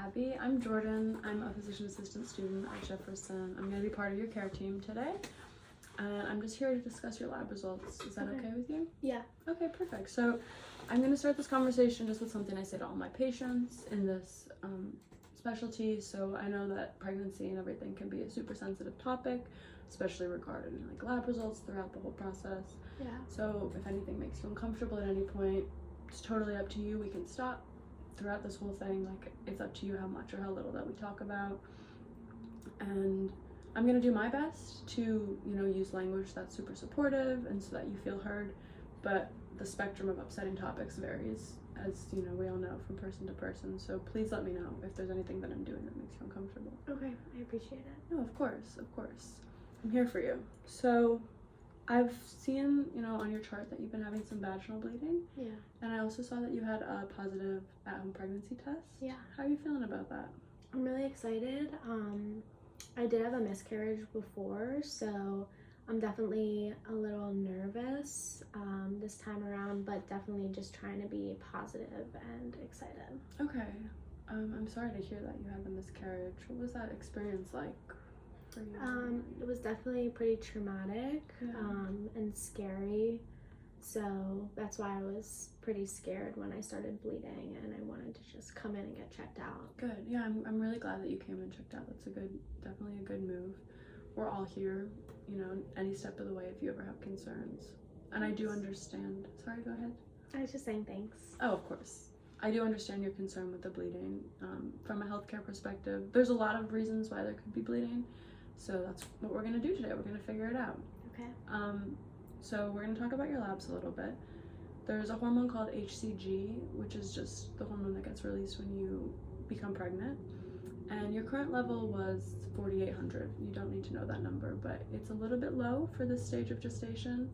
Abby. I'm Jordan. I'm a physician assistant student at Jefferson. I'm going to be part of your care team today. And I'm just here to discuss your lab results. Is that okay with you? Yeah. Okay, perfect. So I'm going to start this conversation just with something I say to all my patients in this specialty. So I know that pregnancy and everything can be a super sensitive topic, especially regarding like lab results throughout the whole process. Yeah. So if anything makes you uncomfortable at any point, it's totally up to you. We can stop throughout this whole thing. Like, it's up to you how much or how little that we talk about. And I'm gonna do my best to, use language that's super supportive and so that you feel heard. But the spectrum of upsetting topics varies, as we all know, from person to person. So please let me know if there's anything that I'm doing that makes you uncomfortable. Okay, I appreciate it. No, of course. I'm here for you. So I've seen, on your chart that you've been having some vaginal bleeding. Yeah. And I also saw that you had a positive at-home pregnancy test. Yeah. How are you feeling about that? I'm really excited. I did have a miscarriage before, so I'm definitely a little nervous this time around, but definitely just trying to be positive and excited. Okay. I'm sorry to hear that you had the miscarriage. What was that experience like for you? It was definitely pretty traumatic, and scary. So that's why I was pretty scared when I started bleeding, and I wanted to just come in and get checked out. Good. Yeah, I'm really glad that you came and checked out. That's definitely a good move. We're all here, any step of the way if you ever have concerns. And I do understand. Sorry, go ahead. I was just saying thanks. Oh, of course. I do understand your concern with the bleeding. From a healthcare perspective, there's a lot of reasons why there could be bleeding. So that's what we're going to do today. We're going to figure it out. Okay. So we're going to talk about your labs a little bit. There's a hormone called HCG, which is just the hormone that gets released when you become pregnant. And your current level was 4,800. You don't need to know that number, but it's a little bit low for this stage of gestation.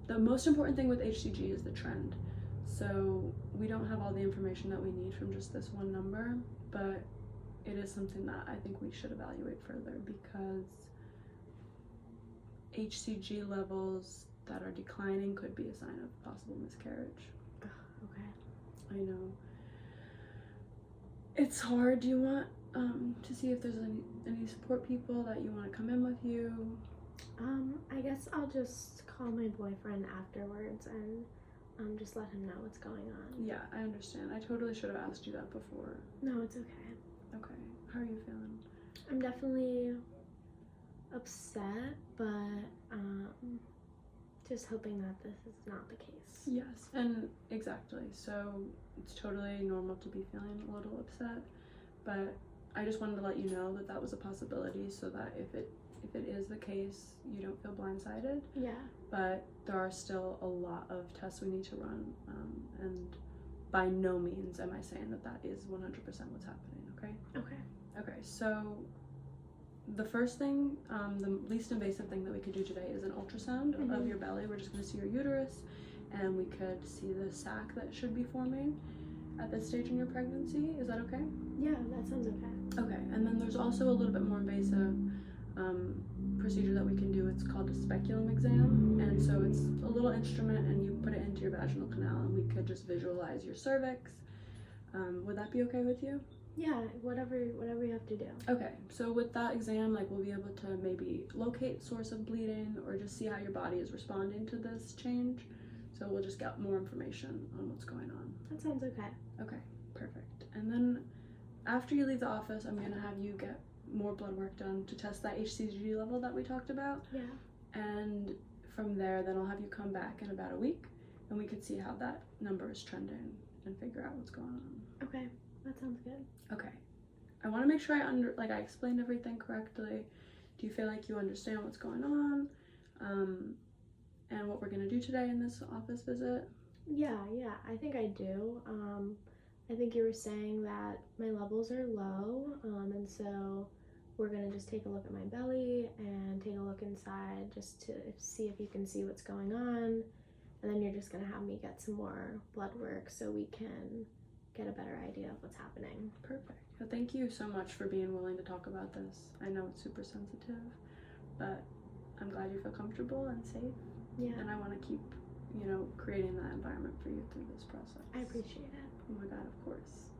The most important thing with HCG is the trend. So we don't have all the information that we need from just this one number, but it is something that I think we should evaluate further, because HCG levels that are declining could be a sign of possible miscarriage. Okay. I know. It's hard. Do you want to see if there's any support people that you want to come in with you? I guess I'll just call my boyfriend afterwards and just let him know what's going on. Yeah, I understand. I totally should have asked you that before. No, it's okay. Okay. How are you feeling? I'm definitely upset, but just hoping that this is not the case. Yes, and exactly. So it's totally normal to be feeling a little upset, but I just wanted to let you know that that was a possibility, so that if it is the case, you don't feel blindsided. Yeah. But there are still a lot of tests we need to run, and by no means am I saying that is 100% what's happening. Okay. Okay, so the first thing, the least invasive thing that we could do today is an ultrasound of your belly. We're just going to see your uterus, and we could see the sac that should be forming at this stage in your pregnancy. Is that okay? Yeah, that sounds okay. Okay, and then there's also a little bit more invasive procedure that we can do. It's called a speculum exam, and so it's a little instrument, and you put it into your vaginal canal, and we could just visualize your cervix. Would that be okay with you? Yeah, whatever you have to do. Okay, so with that exam, we'll be able to maybe locate source of bleeding or just see how your body is responding to this change. So we'll just get more information on what's going on. That sounds okay. Okay, perfect. And then after you leave the office, I'm gonna have you get more blood work done to test that HCG level that we talked about. Yeah. And from there, then I'll have you come back in about a week, and we could see how that number is trending and figure out what's going on. Okay. That sounds good. Okay. I want to make sure I explained everything correctly. Do you feel like you understand what's going on? And what we're going to do today in this office visit? Yeah, I think I do. I think you were saying that my levels are low, and so we're going to just take a look at my belly and take a look inside just to see if you can see what's going on. And then you're just going to have me get some more blood work so we can get a better idea of what's happening. Perfect. Well, thank you so much for being willing to talk about this. I know it's super sensitive, but I'm glad you feel comfortable and safe. Yeah. And I want to keep, creating that environment for you through this process. I appreciate it. Oh my God, of course.